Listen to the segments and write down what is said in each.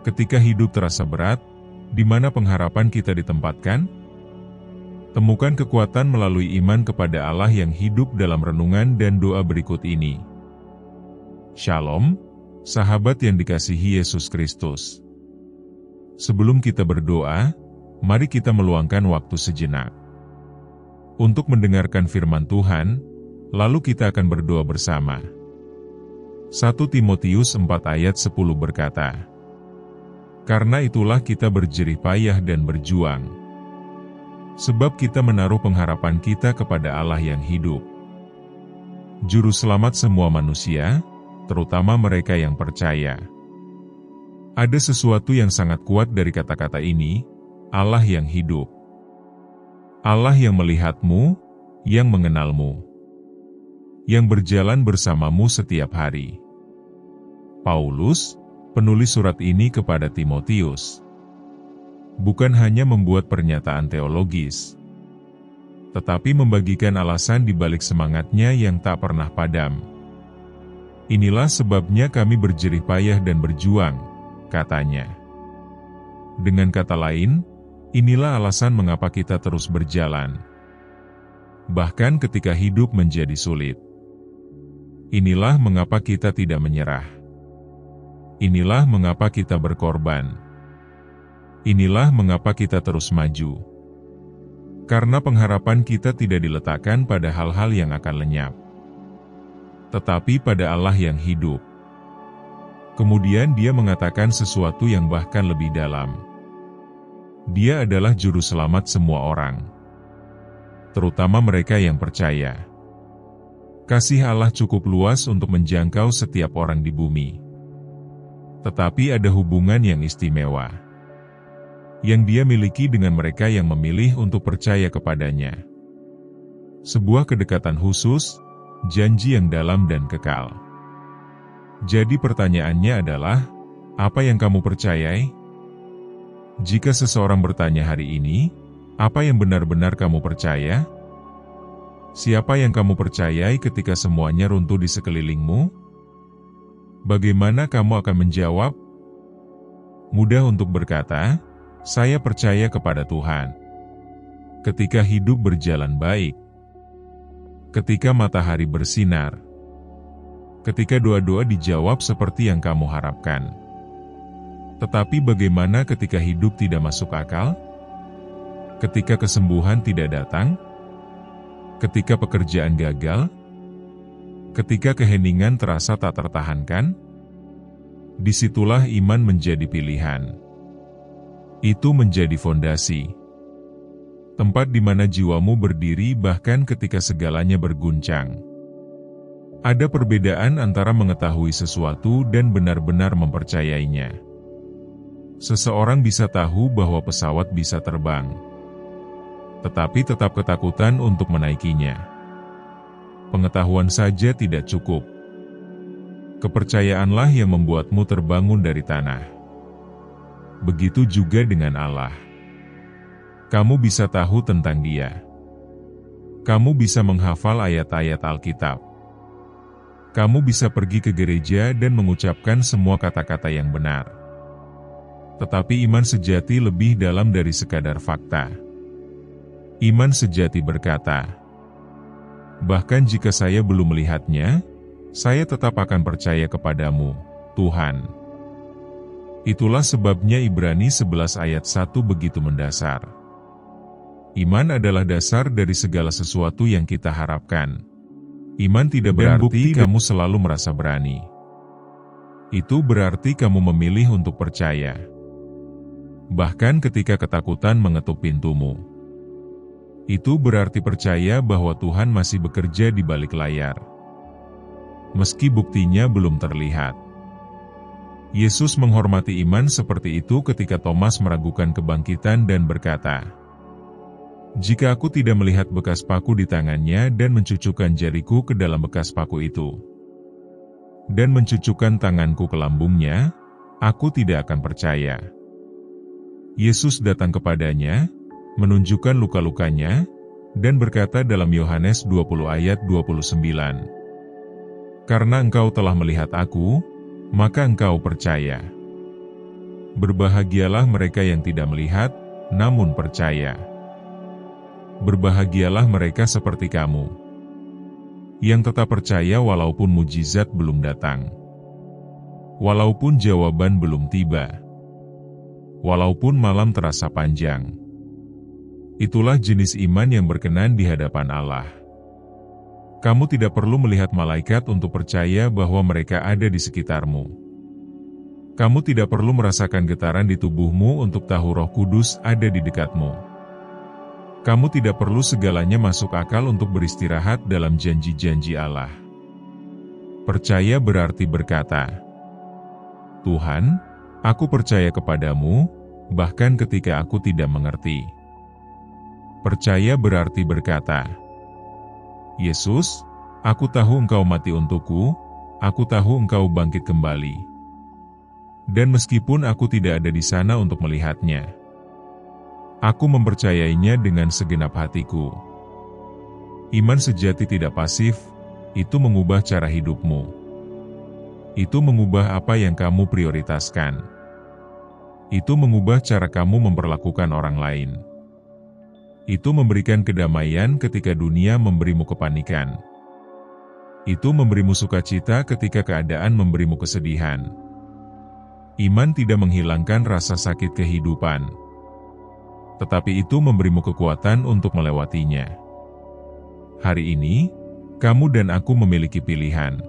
Ketika hidup terasa berat, di mana pengharapan kita ditempatkan? Temukan kekuatan melalui iman kepada Allah yang hidup dalam renungan dan doa berikut ini. Shalom, sahabat yang dikasihi Yesus Kristus. Sebelum kita berdoa, mari kita meluangkan waktu sejenak untuk mendengarkan firman Tuhan, lalu kita akan berdoa bersama. 1 Timotius 4 ayat 10 berkata, "Karena itulah kita berjerih payah dan berjuang, sebab kita menaruh pengharapan kita kepada Allah yang hidup, Juru Selamat semua manusia, terutama mereka yang percaya." Ada sesuatu yang sangat kuat dari kata-kata ini, Allah yang hidup. Allah yang melihatmu, yang mengenalmu, yang berjalan bersamamu setiap hari. Paulus, penulis surat ini kepada Timotius, bukan hanya membuat pernyataan teologis, tetapi membagikan alasan di balik semangatnya yang tak pernah padam. "Inilah sebabnya kami berjerih payah dan berjuang," katanya. Dengan kata lain, inilah alasan mengapa kita terus berjalan, bahkan ketika hidup menjadi sulit. Inilah mengapa kita tidak menyerah. Inilah mengapa kita berkorban. Inilah mengapa kita terus maju. Karena pengharapan kita tidak diletakkan pada hal-hal yang akan lenyap, tetapi pada Allah yang hidup. Kemudian dia mengatakan sesuatu yang bahkan lebih dalam. Dia adalah Juru Selamat semua orang, terutama mereka yang percaya. Kasih Allah cukup luas untuk menjangkau setiap orang di bumi. Tetapi ada hubungan yang istimewa yang dia miliki dengan mereka yang memilih untuk percaya kepadanya. Sebuah kedekatan khusus, janji yang dalam dan kekal. Jadi pertanyaannya adalah, apa yang kamu percayai? Jika seseorang bertanya hari ini, apa yang benar-benar kamu percaya? Siapa yang kamu percayai ketika semuanya runtuh di sekelilingmu? Bagaimana kamu akan menjawab? Mudah untuk berkata, "Saya percaya kepada Tuhan." Ketika hidup berjalan baik, ketika matahari bersinar, ketika doa-doa dijawab seperti yang kamu harapkan. Tetapi bagaimana ketika hidup tidak masuk akal? Ketika kesembuhan tidak datang? Ketika pekerjaan gagal? Ketika keheningan terasa tak tertahankan? Disitulah iman menjadi pilihan. Itu menjadi fondasi. Tempat di mana jiwamu berdiri bahkan ketika segalanya berguncang. Ada perbedaan antara mengetahui sesuatu dan benar-benar mempercayainya. Seseorang bisa tahu bahwa pesawat bisa terbang, tetapi tetap ketakutan untuk menaikinya. Pengetahuan saja tidak cukup. Kepercayaanlah yang membuatmu terbangun dari tanah. Begitu juga dengan Allah. Kamu bisa tahu tentang Dia. Kamu bisa menghafal ayat-ayat Alkitab. Kamu bisa pergi ke gereja dan mengucapkan semua kata-kata yang benar. Tetapi iman sejati lebih dalam dari sekadar fakta. Iman sejati berkata, "Bahkan jika saya belum melihatnya, saya tetap akan percaya kepadamu, Tuhan." Itulah sebabnya Ibrani 11 ayat 1 begitu mendasar. Iman adalah dasar dari segala sesuatu yang kita harapkan. Iman tidak berarti kamu selalu merasa berani. Itu berarti kamu memilih untuk percaya. Bahkan ketika ketakutan mengetuk pintumu. Itu berarti percaya bahwa Tuhan masih bekerja di balik layar. Meski buktinya belum terlihat. Yesus menghormati iman seperti itu ketika Thomas meragukan kebangkitan dan berkata, "Jika aku tidak melihat bekas paku di tangannya dan mencucukkan jariku ke dalam bekas paku itu, dan mencucukkan tanganku ke lambungnya, aku tidak akan percaya." Yesus datang kepadanya, menunjukkan luka-lukanya, dan berkata dalam Yohanes 20 ayat 29, "Karena engkau telah melihat aku, maka engkau percaya." Berbahagialah mereka yang tidak melihat, namun percaya. Berbahagialah mereka seperti kamu, yang tetap percaya walaupun mujizat belum datang, walaupun jawaban belum tiba, walaupun malam terasa panjang. Itulah jenis iman yang berkenan di hadapan Allah. Kamu tidak perlu melihat malaikat untuk percaya bahwa mereka ada di sekitarmu. Kamu tidak perlu merasakan getaran di tubuhmu untuk tahu Roh Kudus ada di dekatmu. Kamu tidak perlu segalanya masuk akal untuk beristirahat dalam janji-janji Allah. Percaya berarti berkata, "Tuhan, aku percaya kepadamu, bahkan ketika aku tidak mengerti." Percaya berarti berkata, "Yesus, aku tahu Engkau mati untukku, aku tahu Engkau bangkit kembali. Dan meskipun aku tidak ada di sana untuk melihatnya, aku mempercayainya dengan segenap hatiku." Iman sejati tidak pasif, itu mengubah cara hidupmu. Itu mengubah apa yang kamu prioritaskan. Itu mengubah cara kamu memperlakukan orang lain. Itu memberikan kedamaian ketika dunia memberimu kepanikan. Itu memberimu sukacita ketika keadaan memberimu kesedihan. Iman tidak menghilangkan rasa sakit kehidupan, tetapi itu memberimu kekuatan untuk melewatinya. Hari ini, kamu dan aku memiliki pilihan.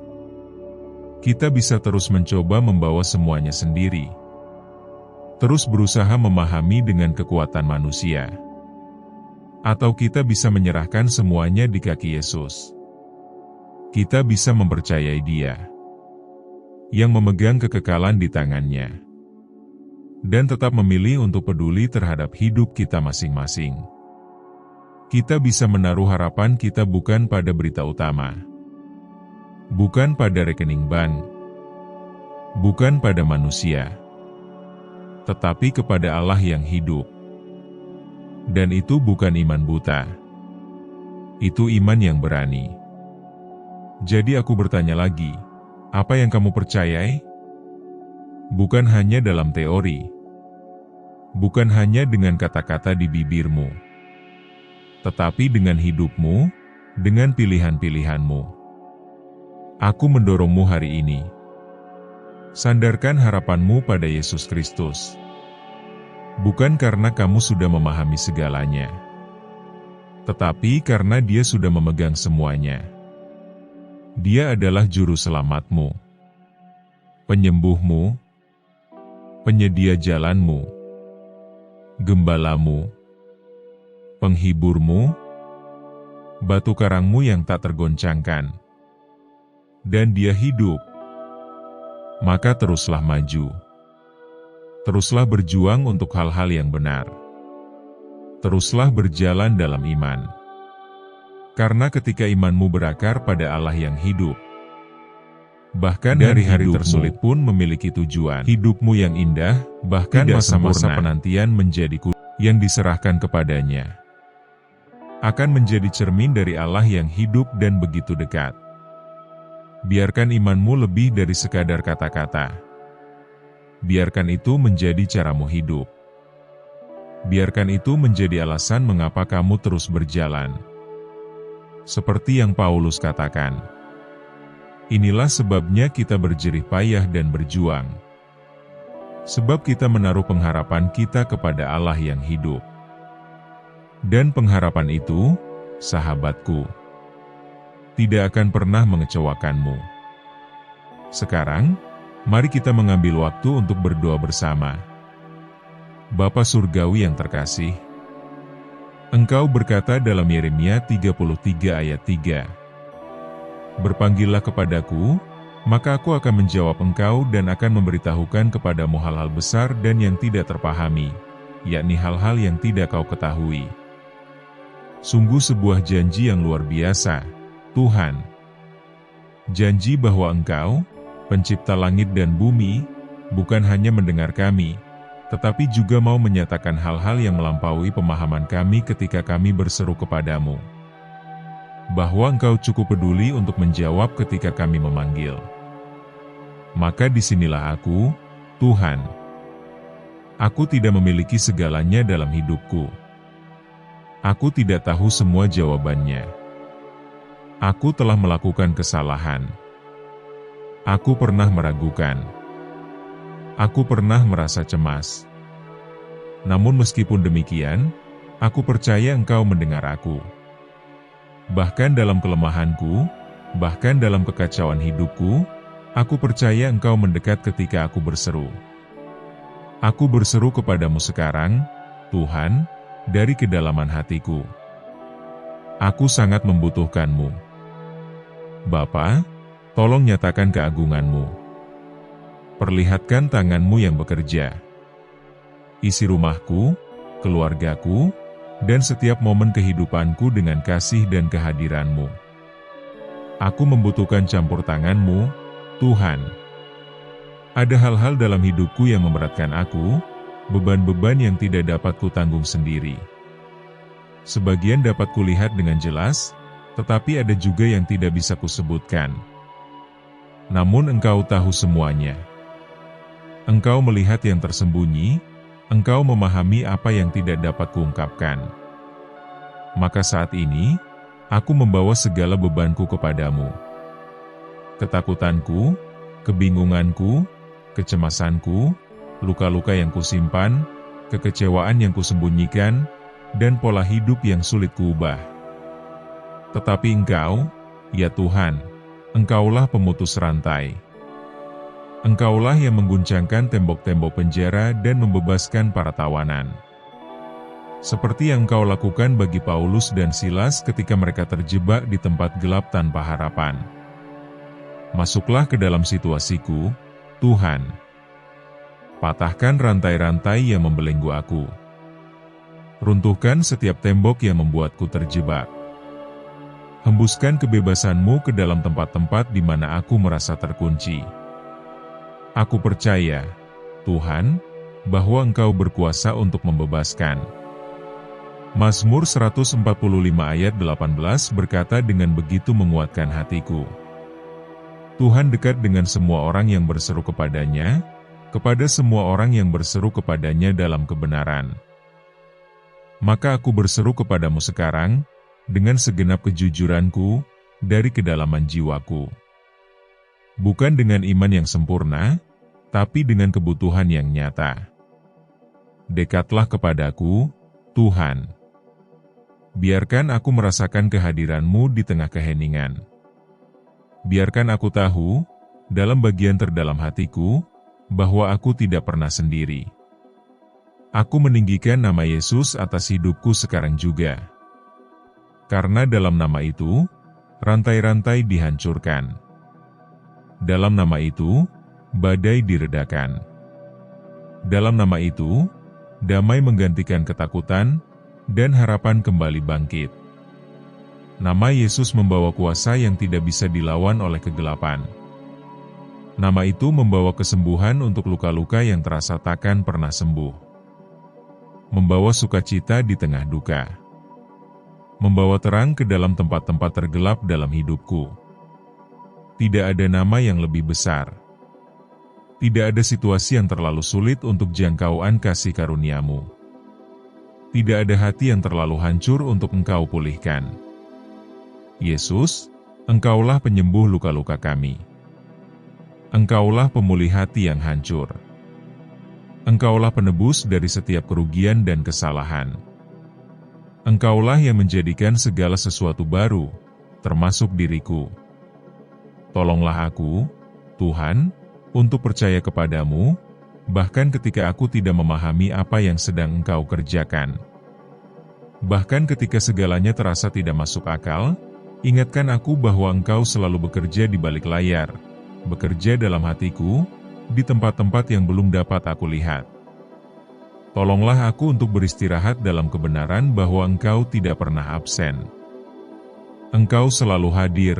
Kita bisa terus mencoba membawa semuanya sendiri, terus berusaha memahami dengan kekuatan manusia, atau kita bisa menyerahkan semuanya di kaki Yesus. Kita bisa mempercayai Dia, yang memegang kekekalan di tangannya, dan tetap memilih untuk peduli terhadap hidup kita masing-masing. Kita bisa menaruh harapan kita bukan pada berita utama, bukan pada rekening bank, bukan pada manusia, tetapi kepada Allah yang hidup. Dan itu bukan iman buta, itu iman yang berani. Jadi aku bertanya lagi, apa yang kamu percayai? Bukan hanya dalam teori, bukan hanya dengan kata-kata di bibirmu, tetapi dengan hidupmu, dengan pilihan-pilihanmu. Aku mendorongmu hari ini. Sandarkan harapanmu pada Yesus Kristus. Bukan karena kamu sudah memahami segalanya, tetapi karena Dia sudah memegang semuanya. Dia adalah juru selamatmu, penyembuhmu, penyedia jalanmu, gembalamu, penghiburmu, batu karangmu yang tak tergoncangkan. Dan Dia hidup. Maka teruslah maju. Teruslah berjuang untuk hal-hal yang benar. Teruslah berjalan dalam iman. Karena ketika imanmu berakar pada Allah yang hidup, bahkan hari-hari tersulit pun memiliki tujuan. Hidupmu yang indah, bahkan masa-masa penantian menjadi yang diserahkan kepadanya, akan menjadi cermin dari Allah yang hidup dan begitu dekat. Biarkan imanmu lebih dari sekadar kata-kata. Biarkan itu menjadi caramu hidup. Biarkan itu menjadi alasan mengapa kamu terus berjalan. Seperti yang Paulus katakan, inilah sebabnya kita berjerih payah dan berjuang. Sebab kita menaruh pengharapan kita kepada Allah yang hidup. Dan pengharapan itu, sahabatku, tidak akan pernah mengecewakanmu. Sekarang, mari kita mengambil waktu untuk berdoa bersama. Bapa Surgawi yang terkasih, Engkau berkata dalam Yeremia 33 ayat 3, "Berpanggillah kepadaku, maka aku akan menjawab engkau dan akan memberitahukan kepadamu hal-hal besar dan yang tidak terpahami, yakni hal-hal yang tidak kau ketahui." Sungguh sebuah janji yang luar biasa, Tuhan. Janji bahwa Engkau, Pencipta langit dan bumi, bukan hanya mendengar kami, tetapi juga mau menyatakan hal-hal yang melampaui pemahaman kami ketika kami berseru kepadamu. Bahwa Engkau cukup peduli untuk menjawab ketika kami memanggil. Maka disinilah aku, Tuhan. Aku tidak memiliki segalanya dalam hidupku. Aku tidak tahu semua jawabannya. Aku telah melakukan kesalahan. Aku pernah meragukan. Aku pernah merasa cemas. Namun meskipun demikian, aku percaya Engkau mendengar aku. Bahkan dalam kelemahanku, bahkan dalam kekacauan hidupku, aku percaya Engkau mendekat ketika aku berseru. Aku berseru kepadamu sekarang, Tuhan, dari kedalaman hatiku. Aku sangat membutuhkanmu. Bapa, tolong nyatakan keagunganmu. Perlihatkan tanganmu yang bekerja. Isi rumahku, keluargaku, dan setiap momen kehidupanku dengan kasih dan kehadiranmu. Aku membutuhkan campur tanganmu, Tuhan. Ada hal-hal dalam hidupku yang memberatkan aku, beban-beban yang tidak dapat kutanggung sendiri. Sebagian dapat kulihat dengan jelas, tetapi ada juga yang tidak bisa kusebutkan. Namun Engkau tahu semuanya. Engkau melihat yang tersembunyi, Engkau memahami apa yang tidak dapat kuungkapkan. Maka saat ini, aku membawa segala bebanku kepadamu. Ketakutanku, kebingunganku, kecemasanku, luka-luka yang kusimpan, kekecewaan yang kusembunyikan, dan pola hidup yang sulit kuubah. Tetapi Engkau, ya Tuhan, Engkaulah pemutus rantai. Engkaulah yang mengguncangkan tembok-tembok penjara dan membebaskan para tawanan. Seperti yang Engkau lakukan bagi Paulus dan Silas ketika mereka terjebak di tempat gelap tanpa harapan. Masuklah ke dalam situasiku, Tuhan. Patahkan rantai-rantai yang membelenggu aku. Runtuhkan setiap tembok yang membuatku terjebak. Hembuskan kebebasan-Mu ke dalam tempat-tempat di mana aku merasa terkunci. Aku percaya, Tuhan, bahwa Engkau berkuasa untuk membebaskan. Mazmur 145 ayat 18 berkata dengan begitu menguatkan hatiku. Tuhan dekat dengan semua orang yang berseru kepadanya, kepada semua orang yang berseru kepadanya dalam kebenaran. Maka aku berseru kepadamu sekarang, dengan segenap kejujuranku, dari kedalaman jiwaku. Bukan dengan iman yang sempurna, tapi dengan kebutuhan yang nyata. Dekatlah kepadaku, Tuhan. Biarkan aku merasakan kehadiran-Mu di tengah keheningan. Biarkan aku tahu, dalam bagian terdalam hatiku, bahwa aku tidak pernah sendiri. Aku meninggikan nama Yesus atas hidupku sekarang juga. Karena dalam nama itu, rantai-rantai dihancurkan. Dalam nama itu, badai diredakan. Dalam nama itu, damai menggantikan ketakutan, dan harapan kembali bangkit. Nama Yesus membawa kuasa yang tidak bisa dilawan oleh kegelapan. Nama itu membawa kesembuhan untuk luka-luka yang terasa takkan pernah sembuh. Membawa sukacita di tengah duka. Membawa terang ke dalam tempat-tempat tergelap dalam hidupku. Tidak ada nama yang lebih besar. Tidak ada situasi yang terlalu sulit untuk jangkauan kasih karunia-Mu. Tidak ada hati yang terlalu hancur untuk Engkau pulihkan. Yesus, Engkaulah penyembuh luka-luka kami. Engkaulah pemulih hati yang hancur. Engkaulah penebus dari setiap kerugian dan kesalahan. Engkaulah yang menjadikan segala sesuatu baru, termasuk diriku. Tolonglah aku, Tuhan, untuk percaya kepadamu, bahkan ketika aku tidak memahami apa yang sedang Engkau kerjakan. Bahkan ketika segalanya terasa tidak masuk akal, ingatkan aku bahwa Engkau selalu bekerja di balik layar, bekerja dalam hatiku, di tempat-tempat yang belum dapat aku lihat. Tolonglah aku untuk beristirahat dalam kebenaran bahwa Engkau tidak pernah absen. Engkau selalu hadir,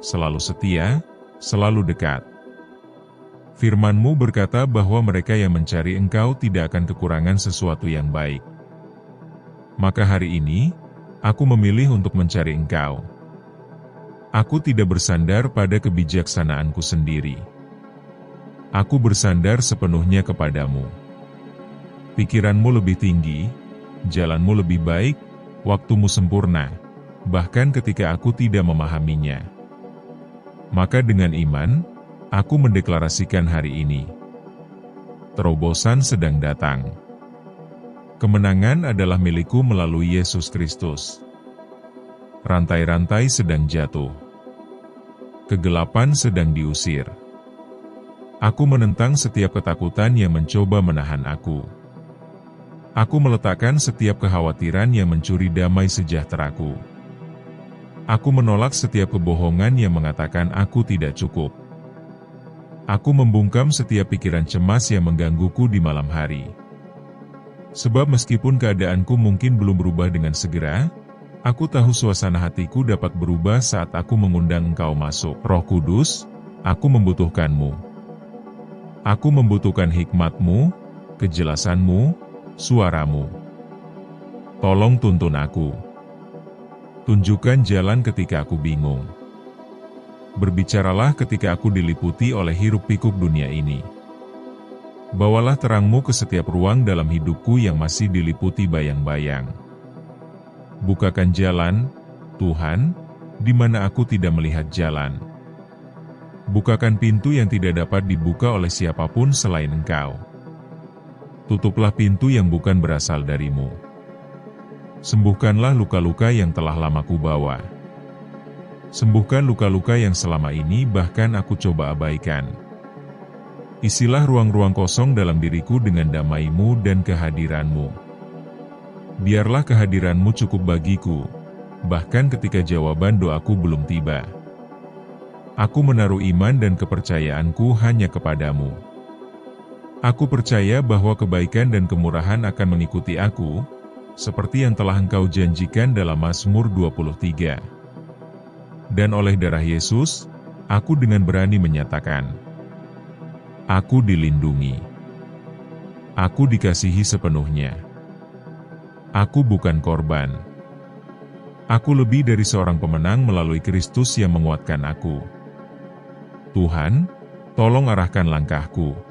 selalu setia, selalu dekat. Firman-Mu berkata bahwa mereka yang mencari Engkau tidak akan kekurangan sesuatu yang baik. Maka hari ini, aku memilih untuk mencari Engkau. Aku tidak bersandar pada kebijaksanaanku sendiri. Aku bersandar sepenuhnya kepadamu. Pikiranmu lebih tinggi, jalanmu lebih baik, waktumu sempurna, bahkan ketika aku tidak memahaminya. Maka dengan iman, aku mendeklarasikan hari ini. Terobosan sedang datang. Kemenangan adalah milikku melalui Yesus Kristus. Rantai-rantai sedang jatuh. Kegelapan sedang diusir. Aku menentang setiap ketakutan yang mencoba menahan aku. Aku meletakkan setiap kekhawatiran yang mencuri damai sejahteraku. Aku menolak setiap kebohongan yang mengatakan aku tidak cukup. Aku membungkam setiap pikiran cemas yang menggangguku di malam hari. Sebab meskipun keadaanku mungkin belum berubah dengan segera, aku tahu suasana hatiku dapat berubah saat aku mengundang Engkau masuk. Roh Kudus, aku membutuhkanmu. Aku membutuhkan hikmat-Mu, kejelasan-Mu, suara-Mu. Tolong tuntun aku. Tunjukkan jalan ketika aku bingung. Berbicaralah ketika aku diliputi oleh hiruk-pikuk dunia ini. Bawalah terang-Mu ke setiap ruang dalam hidupku yang masih diliputi bayang-bayang. Bukakan jalan, Tuhan, di mana aku tidak melihat jalan. Bukakan pintu yang tidak dapat dibuka oleh siapapun selain Engkau. Tutuplah pintu yang bukan berasal dari-Mu. Sembuhkanlah luka-luka yang telah lama kubawa. Sembuhkan luka-luka yang selama ini bahkan aku coba abaikan. Isilah ruang-ruang kosong dalam diriku dengan damai-Mu dan kehadiran-Mu. Biarlah kehadiran-Mu cukup bagiku, bahkan ketika jawaban doaku belum tiba. Aku menaruh iman dan kepercayaanku hanya kepadamu. Aku percaya bahwa kebaikan dan kemurahan akan mengikuti aku, seperti yang telah Engkau janjikan dalam Mazmur 23. Dan oleh darah Yesus, aku dengan berani menyatakan, aku dilindungi. Aku dikasihi sepenuhnya. Aku bukan korban. Aku lebih dari seorang pemenang melalui Kristus yang menguatkan aku. Tuhan, tolong arahkan langkahku.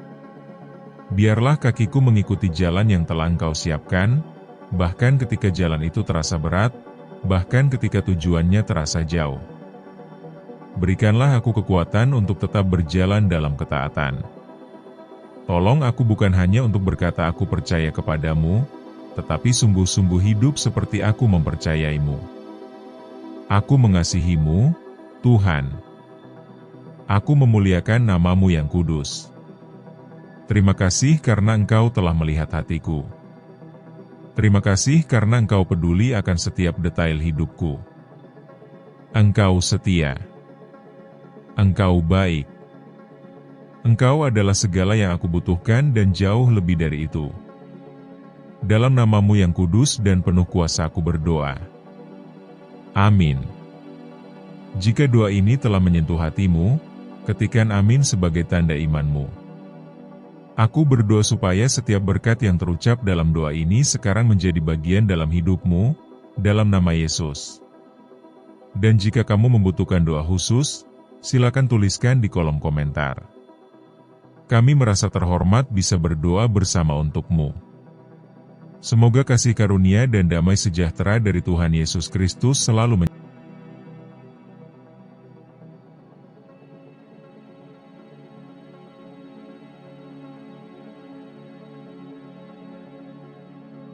Biarlah kakiku mengikuti jalan yang telah Engkau siapkan, bahkan ketika jalan itu terasa berat, bahkan ketika tujuannya terasa jauh. Berikanlah aku kekuatan untuk tetap berjalan dalam ketaatan. Tolong aku bukan hanya untuk berkata aku percaya kepadamu, tetapi sungguh-sungguh hidup seperti aku mempercayaimu. Aku mengasihimu, Tuhan. Aku memuliakan nama-Mu yang kudus. Terima kasih karena Engkau telah melihat hatiku. Terima kasih karena Engkau peduli akan setiap detail hidupku. Engkau setia. Engkau baik. Engkau adalah segala yang aku butuhkan dan jauh lebih dari itu. Dalam nama-Mu yang kudus dan penuh kuasa aku berdoa. Amin. Jika doa ini telah menyentuh hatimu, ketikkan amin sebagai tanda imanmu. Aku berdoa supaya setiap berkat yang terucap dalam doa ini sekarang menjadi bagian dalam hidupmu, dalam nama Yesus. Dan jika kamu membutuhkan doa khusus, silakan tuliskan di kolom komentar. Kami merasa terhormat bisa berdoa bersama untukmu. Semoga kasih karunia dan damai sejahtera dari Tuhan Yesus Kristus selalu